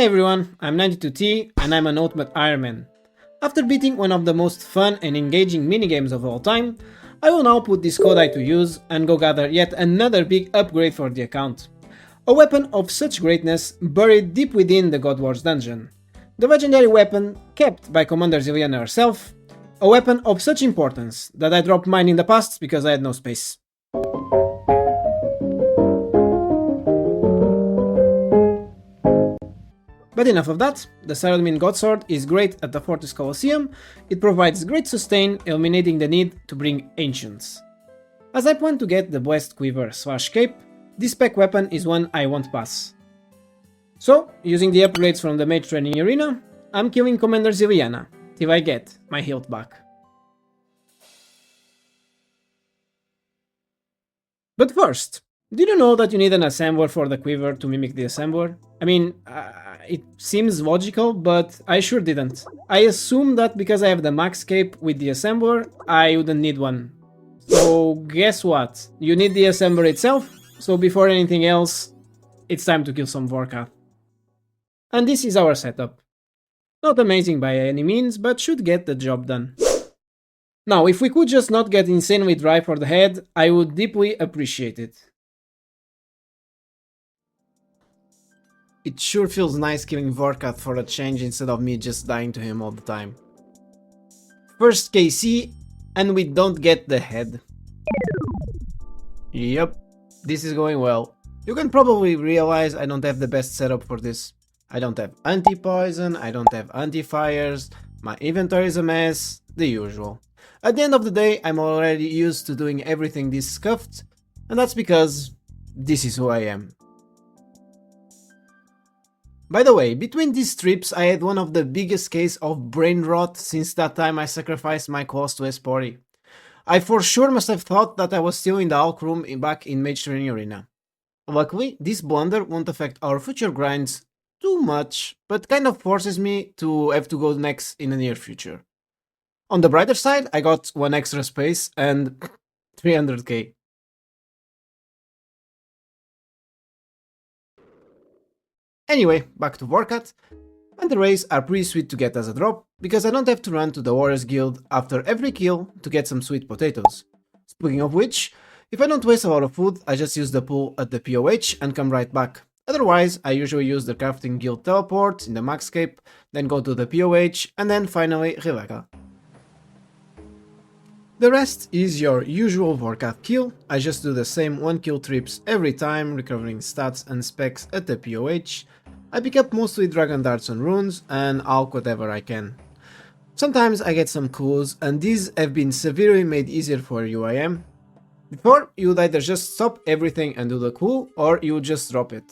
Hey everyone, I'm 92T and I'm an ultimate Ironman. After beating one of the most fun and engaging minigames of all time, I will now put this Kodai to use and go gather yet another big upgrade for the account. A weapon of such greatness buried deep within the God Wars dungeon. The legendary weapon kept by Commander Zilliana herself, a weapon of such importance that I dropped mine in the past because I had no space. But enough of that, the saradomin Godsword is great at the Fortis Colosseum, it provides great sustain, eliminating the need to bring Ancients. As I plan to get the Blessed Quiver/Cape, this spec weapon is one I won't pass. So, using the upgrades from the Mage Training Arena, I'm killing Commander Zilliana, till I get my health back. But first, did you know that you need an assembler for the quiver to mimic the assembler? I mean, it seems logical, but I sure didn't. I assumed that because I have the max cape with the assembler, I wouldn't need one. So guess what? You need the assembler itself, so before anything else, it's time to kill some vorkath. And this is our setup. Not amazing by any means, but should get the job done. Now, if we could just not get insanely dry for the head, I would deeply appreciate it. It sure feels nice killing vorkath for a change instead of me just dying to him all the time. First KC, and we don't get the head. Yep, this is going well. You can probably realize I don't have the best setup for this. I don't have anti-poison, I don't have anti-fires, my inventory is a mess, the usual. At the end of the day, I'm already used to doing everything this scuffed, and that's because this is who I am. By the way, between these trips I had one of the biggest case of brain rot since that time I sacrificed my claws to S40. I for sure must have thought that I was still in the Alk room back in Mage Training Arena. Luckily, this blunder won't affect our future grinds too much, but kind of forces me to have to go next in the near future. On the brighter side, I got one extra space and 300k. Anyway, back to vorkath, and the rays are pretty sweet to get as a drop, because I don't have to run to the Warriors Guild after every kill to get some sweet potatoes. Speaking of which, if I don't waste a lot of food, I just use the pool at the POH and come right back. Otherwise, I usually use the Crafting Guild teleport in the Maxscape, then go to the POH, and then finally Rebecca. The rest is your usual vorkath kill. I just do the same 1 kill trips every time, recovering stats and specs at the POH. I pick up mostly dragon darts and runes, and alk whatever I can. Sometimes I get some clues, and these have been severely made easier for UIM. Before, you would either just stop everything and do the clue, or you would just drop it.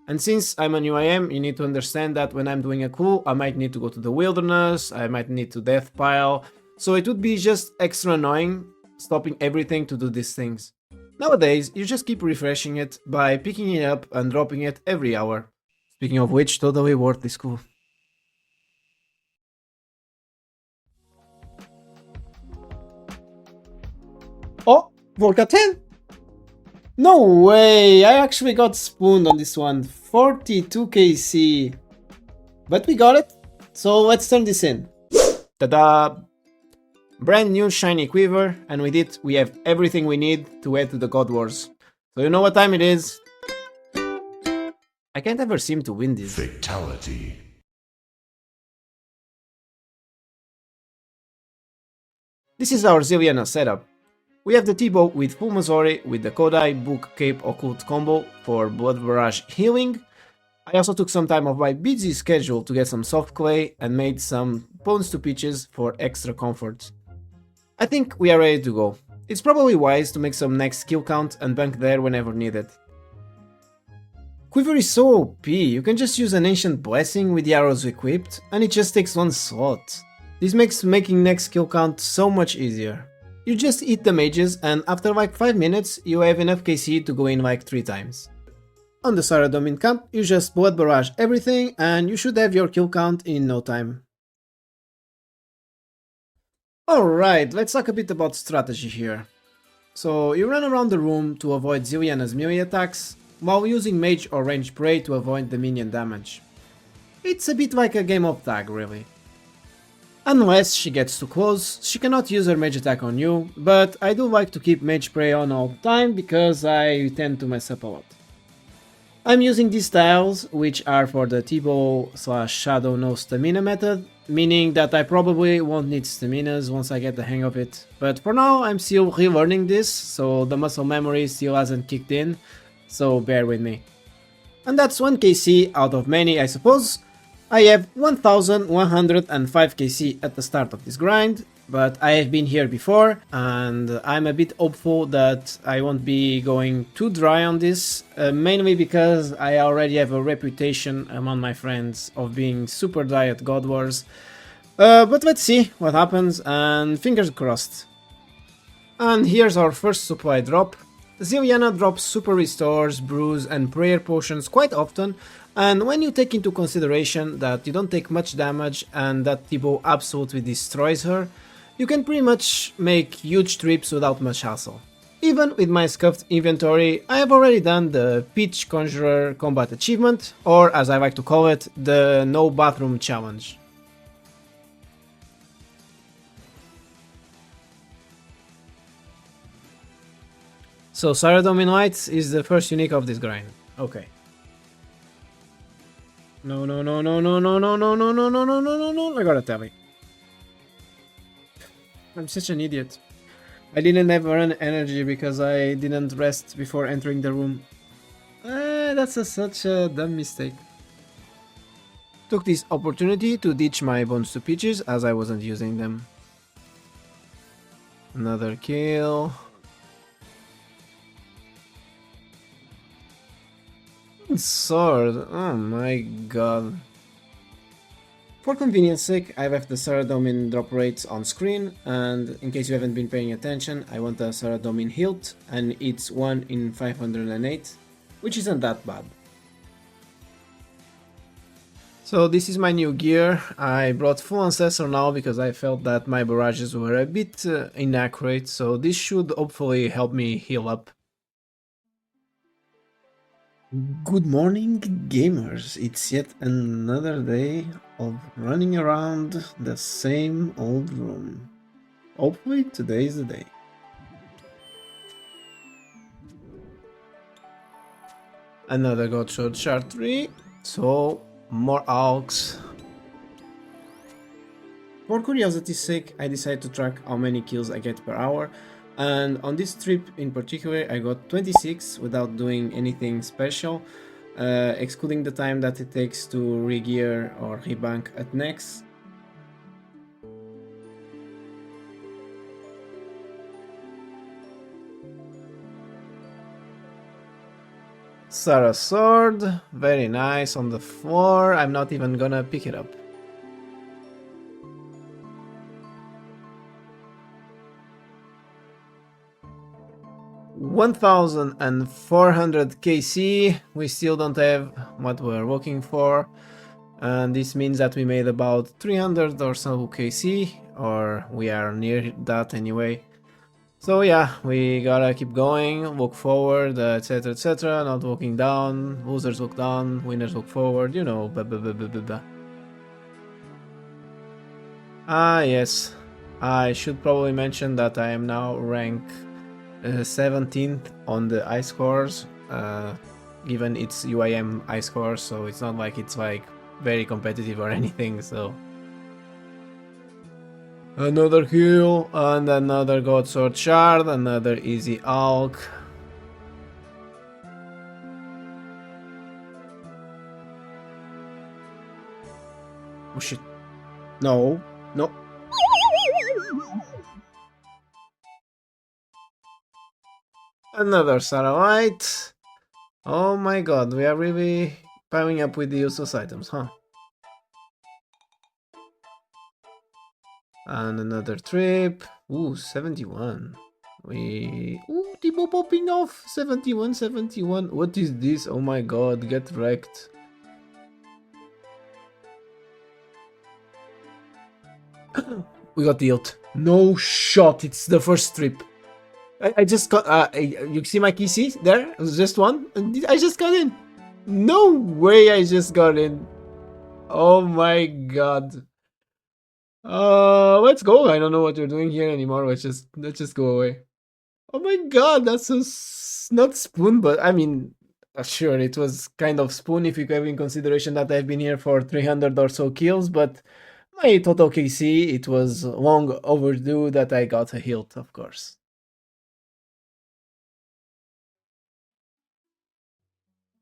And since I'm an UIM, you need to understand that when I'm doing a clue, I might need to go to the wilderness, I might need to death pile, so it would be just extra annoying stopping everything to do these things. Nowadays, you just keep refreshing it by picking it up and dropping it every hour. Speaking of which, totally worth this clue. Oh, vorkath 10! No way, I actually got spooned on this one, 42 KC. But we got it, so let's turn this in. Ta-da! Brand new shiny quiver, and with it we have everything we need to add to the God Wars. So you know what time it is? I can't ever seem to win this. Fatality. This is our Zilliana setup. We have the T-bow with full Mazori with the Kodai Book Cape Occult combo for Blood Barrage healing. I also took some time off my busy schedule to get some soft clay and made some bones to pitches for extra comfort. I think we are ready to go. It's probably wise to make some next skill count and bank there whenever needed. Quiver is so OP, you can just use an Ancient Blessing with the arrows equipped, and it just takes 1 slot. This makes making next skill count so much easier. You just eat the mages, and after like 5 minutes, you have enough KC to go in like 3 times. On the Saradomin camp, you just blood barrage everything, and you should have your kill count in no time. Alright, let's talk a bit about strategy here. So, you run around the room to avoid Zilliana's melee attacks, while using mage or ranged prey to avoid the minion damage. It's a bit like a game of tag, really. Unless she gets too close, she cannot use her mage attack on you, but I do like to keep mage spray on all the time because I tend to mess up a lot. I'm using these tiles, which are for the T-bow/shadow no stamina method, meaning that I probably won't need staminas once I get the hang of it, but for now I'm still relearning this, so the muscle memory still hasn't kicked in, so bear with me. And that's 1 KC out of many, I suppose. I have 1105 KC at the start of this grind, but I have been here before and I'm a bit hopeful that I won't be going too dry on this, mainly because I already have a reputation among my friends of being super dry at God Wars, but let's see what happens and fingers crossed. And here's our first supply drop. Zelda drops super restores, brews and prayer potions quite often, and when you take into consideration that you don't take much damage and that T-bow absolutely destroys her, you can pretty much make huge trips without much hassle. Even with my scuffed inventory, I have already done the Peach Conjurer Combat Achievement, or as I like to call it, the No Bathroom Challenge. So Saradomin Light is the first unique of this grind. Okay. No, no, no, no, no, no, no, no, no, no, no, no, no, no, no, I gotta tell me. I'm such an idiot. I didn't have run energy because I didn't rest before entering the room. That's such a dumb mistake. Took this opportunity to ditch my bones to peaches as I wasn't using them. Another kill. Sword, oh my god. For convenience sake, I left the saradomin drop rates on screen, and in case you haven't been paying attention, I want a saradomin hilt, and it's 1 in 508, which isn't that bad. So this is my new gear. I brought full ancestor now because I felt that my barrages were a bit inaccurate, so this should hopefully help me heal up. Good morning, gamers. It's yet another day of running around the same old room. Hopefully today is the day. Another God Sword Shard 3, so more alks. For curiosity's sake, I decided to track how many kills I get per hour, and on this trip in particular I got 26 without doing anything special, excluding the time that it takes to re-gear or rebank at next. Sarah sword, very nice on the floor, I'm not even gonna pick it up. $1,400 KC, we still don't have what we're looking for, and this means that we made about 300 or so KC, or we are near that anyway. So yeah, we gotta keep going, look forward, etc, etc, not looking down, losers look down, winners look forward, you know, blah blah blah blah blah. Ah yes, I should probably mention that I am now rank 17th on the I scores, given it's UIM I scores, so it's not like it's like very competitive or anything, so. Another kill, and another God Sword Shard, another easy alk. Oh shit. No, no. Another Sarahite. Oh my god, we are really piling up with the useless items, huh? And another trip. Ooh, 71. Ooh, T-bow popping off. 71, 71. What is this? Oh my god, get wrecked. We got the ult. No shot, it's the first trip. I just got, you see my KC there? It was just one. I just got in. No way I just got in. Oh my god. Let's go. I don't know what you're doing here anymore. Let's just go away. Oh my god, that's so not spoon, but I mean, sure, it was kind of spoon if you have in consideration that I've been here for 300 or so kills, but my total KC, it was long overdue that I got a hilt, of course.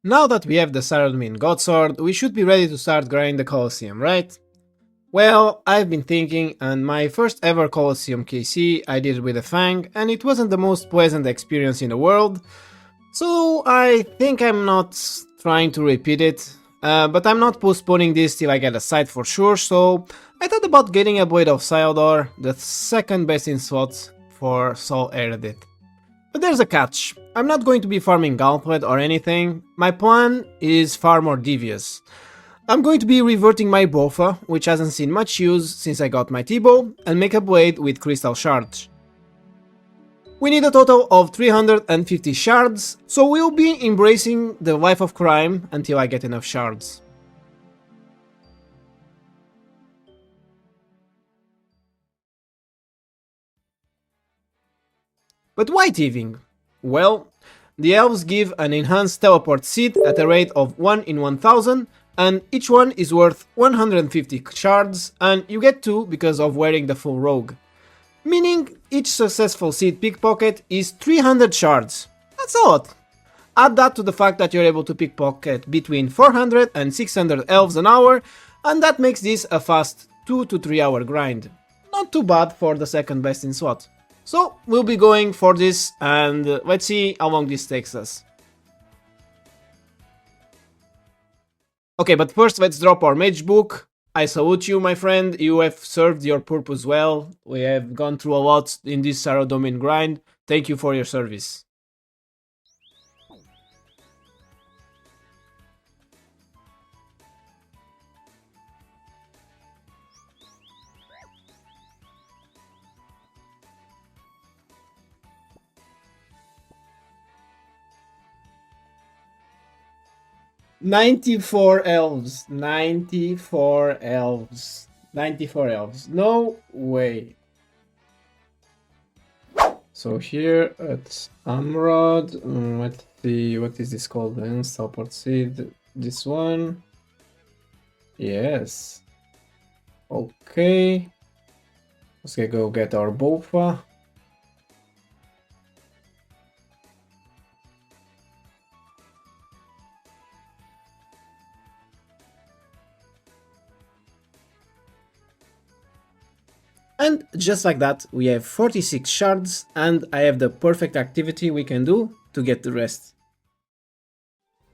Now that we have the saradomin godsword, we should be ready to start grinding the Colosseum, right? Well, I've been thinking, and my first ever Colosseum KC I did it with a Fang, and it wasn't the most pleasant experience in the world, so I think I'm not trying to repeat it, but I'm not postponing this till I get a site for sure, so I thought about getting a Blade of Syldor, the second best in slots for Soul Erudite. But there's a catch. I'm not going to be farming Gauntlet or anything. My plan is far more devious. I'm going to be reverting my Bofa, which hasn't seen much use since I got my T-bow, and make a blade with crystal shards. We need a total of 350 shards, so we'll be embracing the life of crime until I get enough shards. But why thieving? Well, the elves give an enhanced teleport seed at a rate of 1 in 1000, and each one is worth 150 shards, and you get 2 because of wearing the full rogue. Meaning each successful seed pickpocket is 300 shards. That's a lot. Add that to the fact that you're able to pickpocket between 400 and 600 elves an hour, and that makes this a fast 2 to 3 hour grind. Not too bad for the second best in slot. So we'll be going for this, and let's see how long this takes us. Okay, but first let's drop our mage book. I salute you, my friend. You have served your purpose well. We have gone through a lot in this saradomin grind. Thank you for your service. "94 elves, 94 elves, 94 elves. No way." So here at Amrod, let's see, what is this called then? Support seed, this one. Yes. Okay. Let's go get our Bofa. And just like that, we have 46 shards, and I have the perfect activity we can do to get the rest.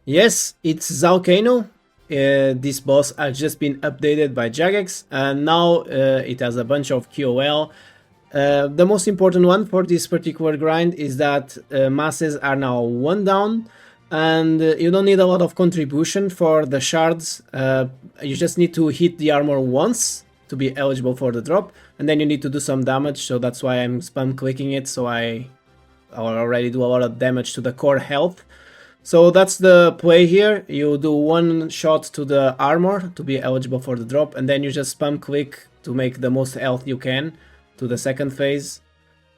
Yes, it's Zalcano. This boss has just been updated by Jagex, and now it has a bunch of QOL. The most important one for this particular grind is that masses are now 1 down, and you don't need a lot of contribution for the shards. You just need to hit the armor once to be eligible for the drop, and then you need to do some damage, so that's why I'm spam clicking it, so I already do a lot of damage to the core health. So that's the play here. You do 1 shot to the armor to be eligible for the drop, and then you just spam click to make the most health you can to the second phase.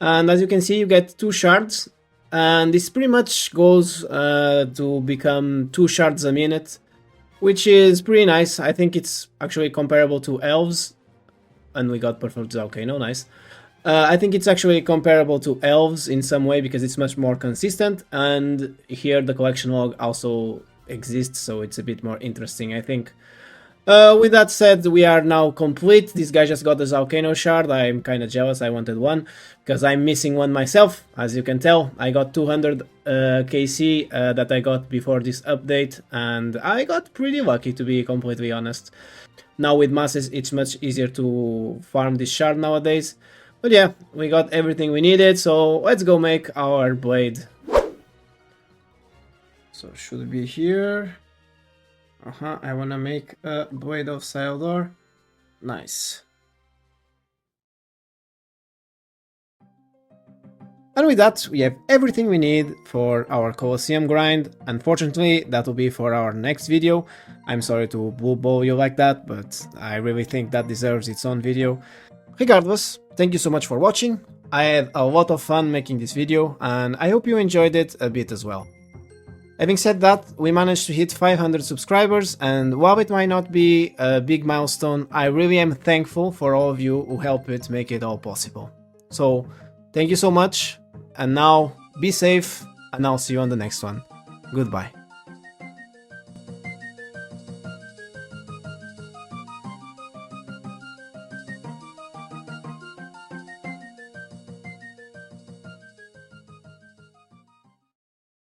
And as you can see, you get 2 shards, and this pretty much goes to become 2 shards a minute, which is pretty nice. I think it's actually comparable to elves, and we got perfect Zalcano, nice. I think it's actually comparable to elves in some way because it's much more consistent, and here the collection log also exists, so it's a bit more interesting, I think. With that said, we are now complete. This guy just got the Zalcano shard. I'm kind of jealous. I wanted one because I'm missing one myself. As you can tell, I got 200 KC that I got before this update, and I got pretty lucky, to be completely honest. Now with masses, it's much easier to farm this shard nowadays. But yeah, we got everything we needed, so let's go make our blade. So it should be here. I wanna make a Blade of Syldor. Nice. And with that, we have everything we need for our Colosseum grind. Unfortunately, that will be for our next video. I'm sorry to bore you like that, but I really think that deserves its own video. Regardless, thank you so much for watching. I had a lot of fun making this video, and I hope you enjoyed it a bit as well. Having said that, we managed to hit 500 subscribers, and while it might not be a big milestone, I really am thankful for all of you who helped it make it all possible. So, thank you so much. And now, be safe, and I'll see you on the next one. Goodbye.